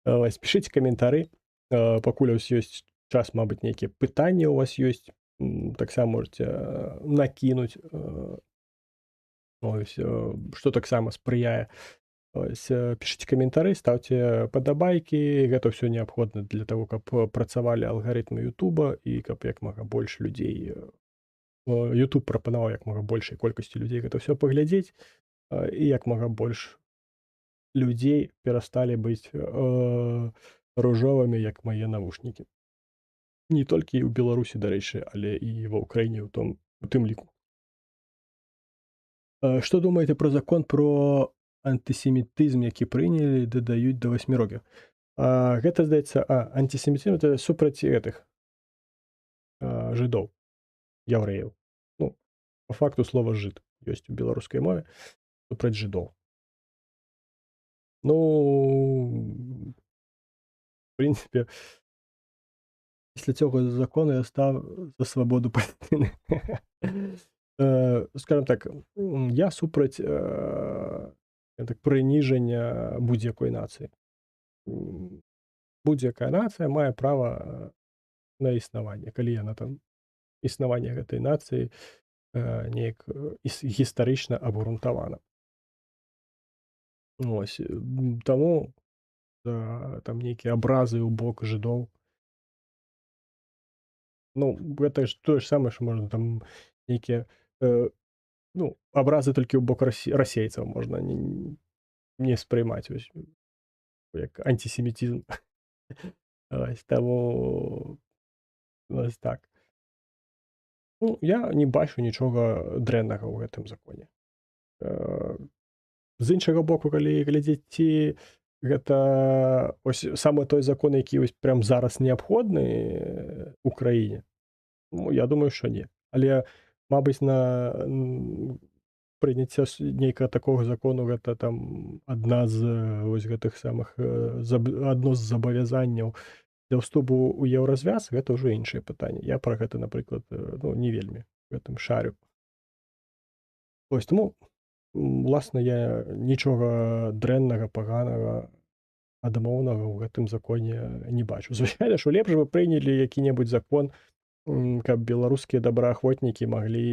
ось, пішыце каментары. Пакуль у вас ёсць час, мабыць, нейкія пытанні ў вас ёсць, таксама можете накінуць, ось, што таксама спрыяе. Ось, пішыце каментары, ставьте падабайкі, гэта ўсё неабходна для таго, каб працавалі алгарытмы Ютуба і каб як мага больш людзей Ютуб прапанаваў як мага большай колькасці людзей гэта ўсё паглядзець, і як мага больш людзей перасталі быць ружовымі, як мае навушнікі. Не толькі ў Беларусі, дарэчы, але і ва ўкраіне у тым ліку. Што думаеце пра закон про антысемітызм, які прынялі, дадаюць да 8 рокаў? Гэта, здаецца, антысемітызм это супраць гэтых жыдоў, яўрэяў. Ну, па факту слова жыд ёсць у беларускай мове супраць жыдоў. Ну, в прынцыпе, після цього закону я став за свабоду палітыны. Скажем так, я супраць прыніжання будь-якой нацыі. Будь-якая нацыя мае права на існаванне, калі яна там існаванне гэтай нацыі неяк гістарычна абгрунтавана. Ось, таму там нейкія абразы ў бок жыдоў. Ну, гэта ж тое ж самае, што можна там нейкія абразы толькі ў бок расейцаў можна не спрымаць як антысемітызм. Ось, таму ось так. Ну, я не бачу нічога дрэннага ў гэтым законе. З іншага боку, калі глядзець, гэта ось самы той закон, які вось прям зараз неабходны ў краіне, ну, я думаю, што не. Але, мабыць, прыняцця нейкага такога закону гэта там адна з вось гэтых самых адно з забавязанняў для ўступу ў еўразвяз, гэта ўжо іншае пытанне. Я пра гэта, напрыклад, ну, не вельмі гэтым шарю. Вось таму, уласна, я нічога дрэннага, паганага, адмоўнага ў гэтым законе не бачу. Звычайна, што лепш бы прынялі які-небудзь закон, каб беларускія добраахвотнікі маглі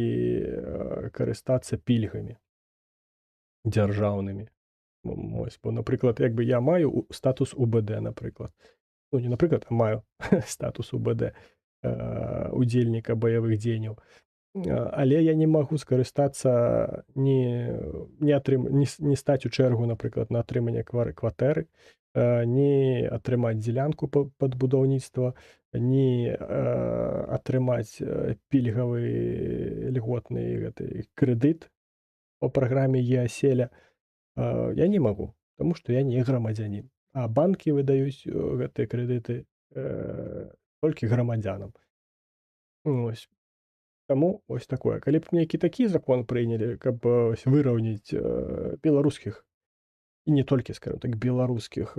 карыстацца пільгамі дзяржаўнымі. Вось, бо, напрыклад, як бы я маю статус УБД, напрыклад. Ну, не напрыклад, а маю статус УБД, удзельніка баявых дзеянняў. Але я не магу скарыстацца не стаць у чэргу, напрыклад, на атрыманне кватэры, не атрымаць дзелянку пад будаўніцтва, не атрымаць пільгавы льготны гэты крэдыт па праграме ЕАСЕЛЯ. Я не магу, таму што я не грамадзянін. А банкі выдаюць гэтыя крэдыты толькі грамадзянам. Вось. Таму вось такое. Калі б нейкі такі закон прынялі, каб выраўніць беларускіх і не толькі, скажем так, беларускіх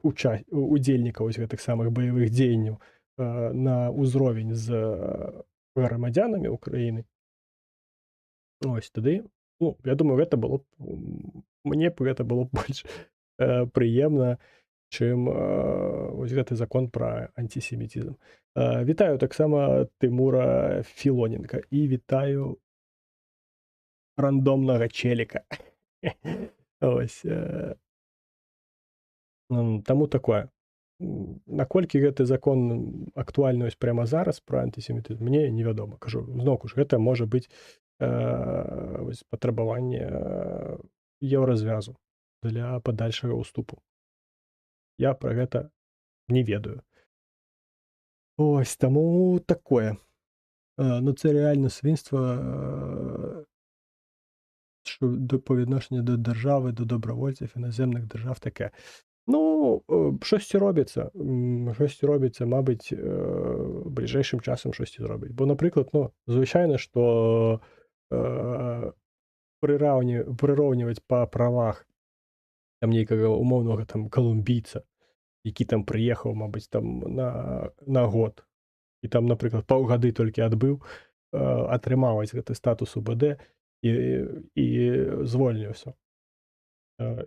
удзельнікаў вось гэтых самых баявых дзеянняў на ўзровень з грамадзянамі ўкраіны, ось тады, ну, я думаю, гэта было б мне б гэта было б больш прыемна, чым вось гэты закон пра антисемітызм. Вітаю таксама Тымура Філоненка і вітаю рандомнага челіка. Ось. Таму такое. Наколькі гэты закон актуальны пряма зараз пра антысемітызм, мне невядома. Кажу, зноўку ж, гэта можа быць патрабаванне еўразвязу для падальшага ўступу. Я пра гэта не ведаю. Ось, таму такое. Нацыянальнае свінства па відношенню да дзяржавы, да добравольців іназемних держав таке. Ну, щось робиться, мабуть, ближайшим часом щось зробить. Бо, наприклад, ну, звичайно, що прирівнювати по правах там нейкого умовного там колумбійця, який там приїхав, мабуть, там на год, і там, наприклад, паўгады толькі адбыў, атрымаў гэты статус УБД і звольніўся.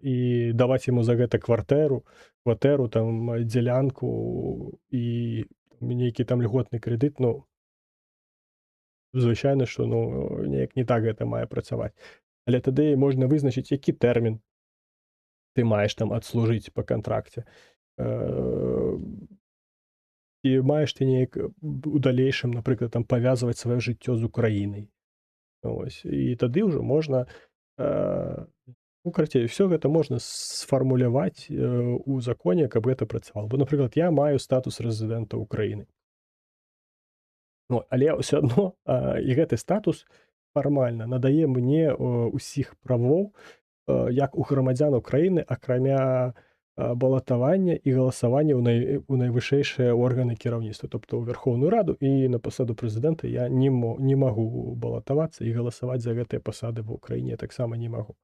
І даваць яму за гэта кватэру, там, дзялянку і нейкі там льготны крэдыт, ну, звычайна, што, ну, неяк не так гэта мае працаваць. Але тады можна вызначыць, які тэрмін ты маеш там адслужыць па кантракце. І маеш ты неяк у далейшым, напрыклад, там павязваць сваё жыццё з Украінай. Ось. І тады ўжо можна, ну, карацей, все гэта можна сфармуляваць у законе, каб гэта працавала. Бо, напрыклад, я маю статус рэзідэнта Украіны. Ну, але ўсё адно і гэты статус фармальна надае мне ўсіх правоў, як у грамадзян Украіны, акрамя балатавання і галасавання ў найвышэйшыя органы кіраўніцтва, тобто ў Верховную Раду і на пасаду прэзідэнта я не магу балатавацца і галасаваць за гэтыя пасады ва ўкраіне таксама не магу.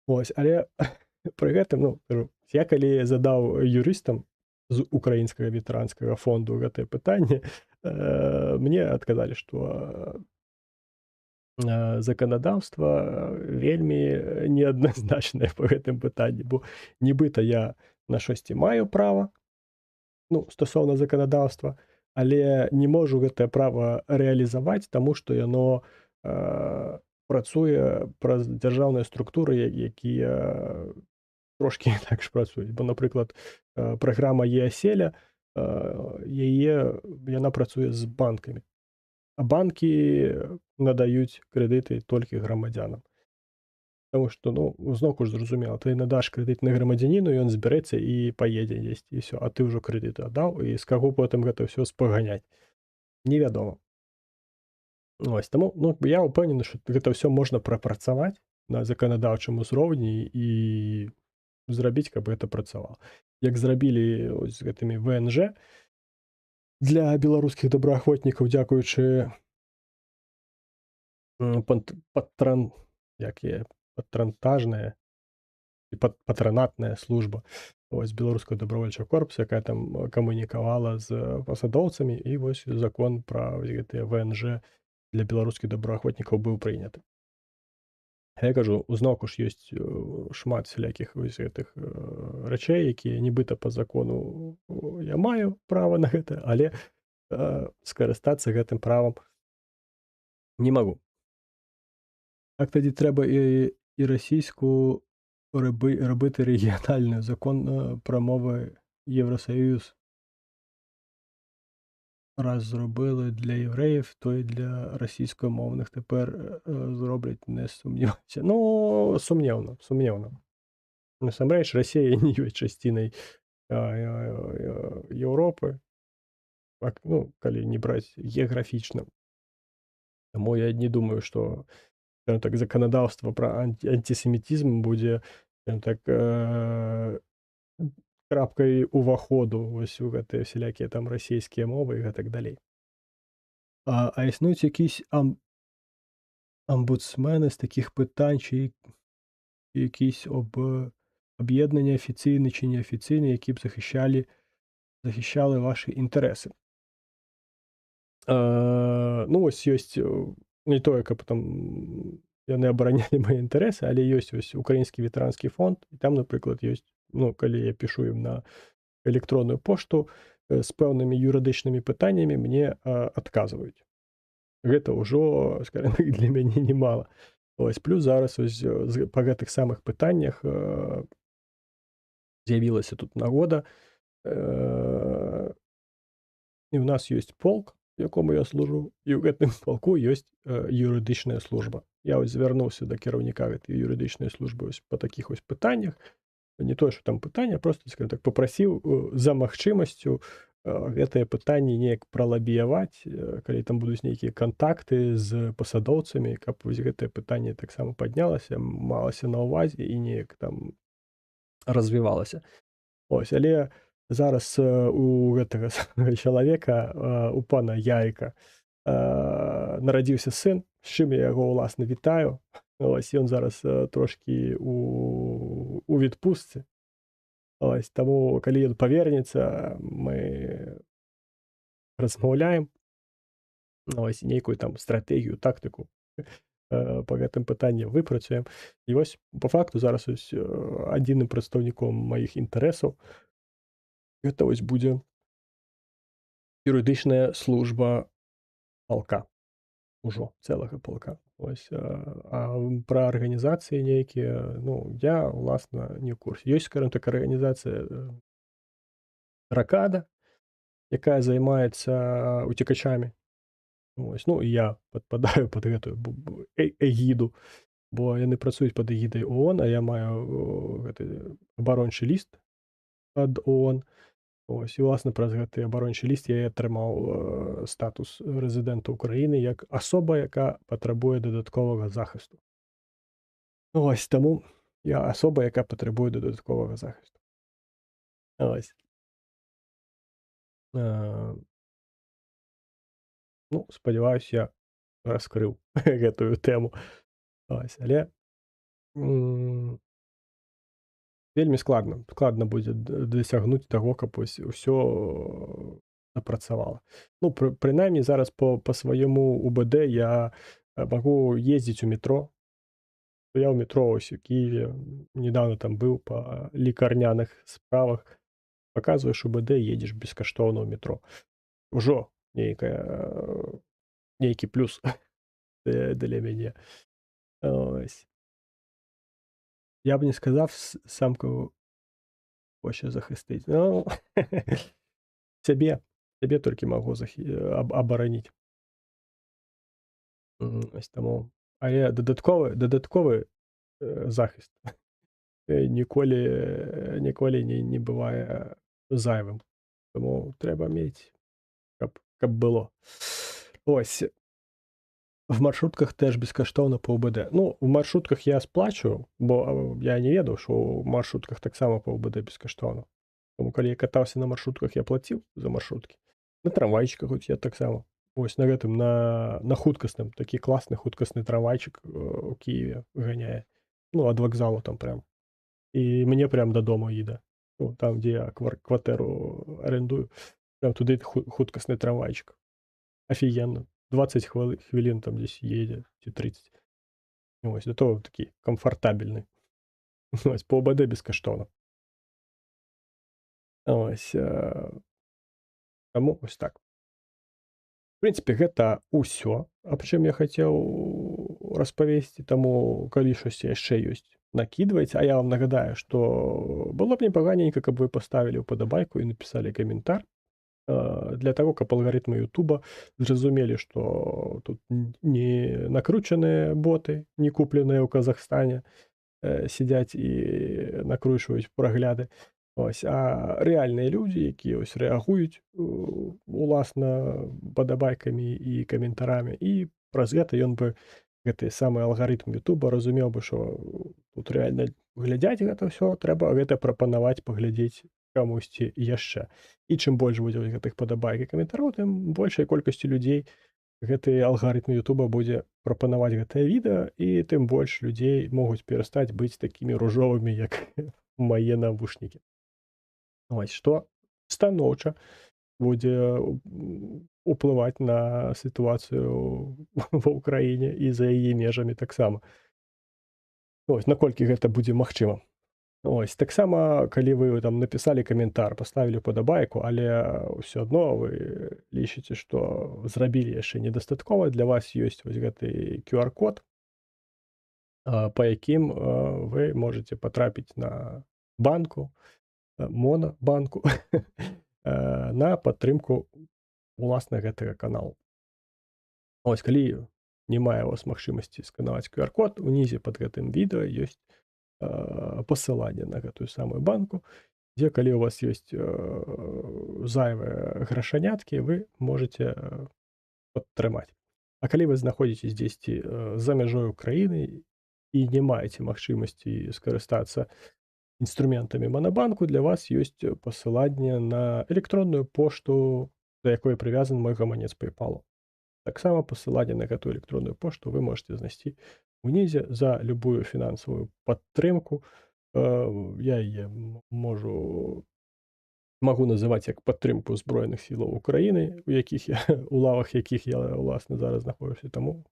Вось, але пры гэтым, ну, я калі задаў юрыстам з украінскага ветэранскага фонду гэтае пытанне, мне адказалі, што заканадаўства вельмі неадназначнае па гэтым пытанні, бо нібыта я на штосьці маю права, ну, стасоўна заканадаўства, але не можу гэтае права рэалізаваць, таму што яно працуе праз дзяржаўныя структуры, якія трошкі так ж працуюць. Бо, напрыклад, праграма ЕАСЕЛЯ, яна працуе з банкамі. А банкі надаюць крэдыты толькі грамадзянам. Таму што, ну, зноўку ж зразумела, ты надаш крэдыт на грамадзяніну, ён збярэцца і паедзе дзесьці, і ўсё. А ты ўжо крэдыт аддаў, і з каго потым гэта ўсё спаганяць? Невядома. Ось, таму, ну, я ўпэўнены, што гэта ўсё можна прапрацаваць на заканадаўчым узроўні і зрабіць, каб гэта працавала. Як зрабілі з гэтымі ВНЖ для беларускіх добраахвотнікаў, дзякуючы як і патронтажная і патранатная служба вось беларускага добравольчага корпуса, якая там камунікавала з пасадоўцамі, і вось закон пра гэтыя ВНЖ для беларускіх добраахвотнікаў быў прыняты. Я кажу, зноўку ж ёсць шмат сялякіх вось гэтых рэчэй, якія нібыта па закону я маю права на гэта, але скарыстацца гэтым правам не магу. Так тоді треба і російську робити регіональний закон про мови Євросоюз. Раз зробили для євреїв, то і для російськомовних тепер зроблять, не сумніваюся. Ну, сумнівно. Насамрэч, Росія не є частиною Європи, ну, калі не браць геаграфічна. Таму я не думаю, што так заканадаўства пра антисемітізм будзе так крапкай уваходу вось у гэтыя всялякія там расійскія мовы і гэтак далей. А існуюць якісь амбудсмени з таких питань, чи якісь об'єднання офіційні чи неофіційні, які б захищали ваші інтереси? Ну, ось ёсць не тое, каб там яны абаранялі мае інтарэсы, але ёсць вось украінскі ветэранскі фонд, і там, напрыклад, ёсць, ну, калі я пішу ім на электронную пошту з пэўнымі юрыдычнымі пытаннямі, мне адказваюць. Гэта ўжо, скажем, для мяне немало. Ось, плюс зараз ось па гэтых самых пытаннях з'явілася тут нагода, і ў нас ёсць полк, якому я служу, і ў гэтым полку ёсць юрыдычная служба. Я ось звярнуўся да кіраўніка гэтай юрыдычнай службы ось па такіх ось пытаннях, не тое, што там пытанне, просто, скажем так, попрасіў за магчымасцю гэтае пытанне неяк пралабіяваць, калі там будуць нейкія кантакты з пасадоўцамі, каб вось гэтае пытанне таксама паднялася, малася на ўвазе і неяк там развівалася. Ось, але зараз у гэтага чалавека, у пана Яйка, нарадзіўся сын, з чым я яго, уласна, вітаю. Ось, ён зараз трошкі у відпустцы. Ось, таму, калі ён павернецца, мы размаўляем, ось, нейкую там стратэгію, тактыку па гэтым пытанні выпрацуем. І вось, па факту, зараз ось адзіным прадстаўніком маіх інтарэсаў гэта вось будзе юрыдычная служба палка. Ужо цэлага палка. Ось, пра арганізацыі нейкія, ну, я, уласна, не ў курсе. Ёсць, скажем так, арганізацыя Ракада, якая займаецца уцекачамі. Ось, ну, і я падпадаю пад гэтую эгіду, бо яны працуюць пад эгідай ООН, а я маю гэты абарончы ліст ад ООН. Ось, і, власна, праз гэты абарончы ліст я і атрымаў статус рэзідэнта Украіны як асоба, яка патрабуе дадатковага захісту. Ось, таму я асоба, яка патрабуе дадатковага захісту. Ось. Ну, спадзяваюся, я раскрыў гэтую тэму. Ось, але вельмі складна будзе дасягнуць таго, каб усё напрацавала. Ну, прынамсі, зараз па свайму УБД я магу ездзіць у метро. Я ў метро ось у Киеве, недавно там быў па лекарняных справах. Паказваеш УБД, едзеш бескаштоўна ў метро. Ужо нейкі плюс для мяне. Ось. Я б не сказав сам, кого хоче захистити. Ну, себе тільки можу оборонити. Ось тому. А є додатковий захист ніколи не буває зайвим. Тому треба мати, каб було. Ось. В маршрутках теж безкоштовно по УБД. Ну, в маршрутках я сплачу, бо я не ведаў, що в маршрутках таксама по УБД безкоштовно. Тому, коли я катався на маршрутках, я платив за маршрутки. На трамвайчиках хоч я таксама Вось на гэтым на хуткасным, такі класны хуткасны трамвайчык, у Кіеве ганяе. Ну, ад вакзалу там прям. І мне прям дадому їде. Ну, там, дзе я кватэру арендую, прям туды хуткасны трамвайчык. Офігенна. 20 хвілін там дзесь едзе ці 30. Вось, зато такі камфартабельны. Вось, па УБД бескаштоўна. Ось, таму вось так. В прынцыпе, гэта ўсё, аб чым я хацеў распавесці, таму калі штосьці яшчэ ёсць, накідвайце. А я вам нагадаю, што было б непаганенька, каб вы паставілі ўпадабайку і напісалі каментар, для таго, каб алгарытмы Ютуба зразумелі, што тут не накручаныя боты, не купленыя ў Казахстане, сядзяць і накручваюць прагляды. Ось, а рэальныя людзі, якія ось рэагуюць уласна падабайкамі і каментарамі. І праз гэта ён бы гэты самы алгарытм Ютуба разумеў бы, што тут рэальна глядзяць гэта ўсё, трэба гэта прапанаваць паглядзець камусьці яшчэ. І чым больш будзе гэтых падабайк і каментароў, тым большай колькасцю людзей гэты алгарытм Ютуба будзе прапанаваць гэтае відэа, і тым больш людзей могуць перастаць быць такімі ружовымі, як мае навушнікі. Ось, што станоўча будзе уплываць на сітуацыю ва ўкраіне і за яе межамі таксама. Ось, наколькі гэта будзе магчыма. Ось, таксама, калі вы там напісалі каментар, паставілі ўпадабайку, але ўсё адно вы лічыце, што зрабілі яшчэ недастаткова, для вас ёсць вось гэты QR-код, па якім вы можаце патрапіць на банку, монабанку, на падтрымку уласна гэтага каналу. Ось, калі не мае у вас магчымасці сканаваць QR-код, унізе пад гэтым відэа ёсць пасыланне на гэтую самую банку, дзе калі у вас ёсць зайвыя грашаняткі, вы можаце падтрымаць. А калі вы знаходзіцесь дзесьці за мяжой краіны і не маеце магчымасці скарыстацца інструментамі Монабанку, для вас ёсць пасыланне на электронную пошту, да якой прывязан мой гаманец PayPal. Таксама пасыланне на гэтую электронную пошту вы можете знайсці унізе за любую фінансавую падтрымку. Я яе магу называць як падтрымку Збройных сілаў Украіны, у якіх я у лавах якіх я уласна зараз знаходжуся. Таму,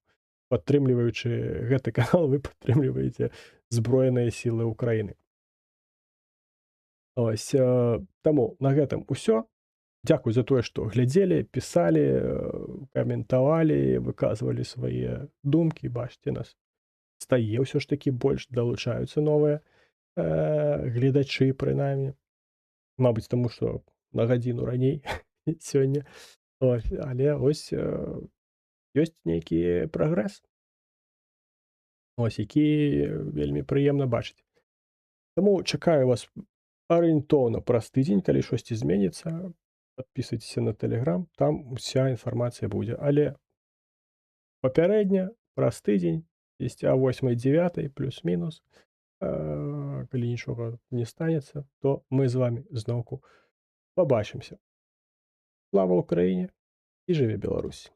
падтрымліваючы гэты канал, вы падтрымліваеце Збройныя сілы Украіны. Ось, таму на гэтым усё. Дзякуй за тое, што глядзелі, пісалі, каментавалі, выказвалі свае думкі. Бачыце, нас стае ўсё ж такі больш, далучаюцца новыя гледачы прынамсі. Мабыць, таму што на гадзіну раней сёння. Ось, але ось ёсць нейкі прагрэс. Ось, які вельмі прыемна бачыць. Таму чакаю вас арыентоўна праз тыдзень, калі штосьці зменіцца. Падпісвайцеся на Telegram, там уся інфармацыя будзе. Але папярэдня, праз тыдзень, дзесьці а 8-9 плюс-мінус, калі нічога не станецца, то мы з вамі зноўку пабачымся. Слава Ўкраіне і жыве Беларусь!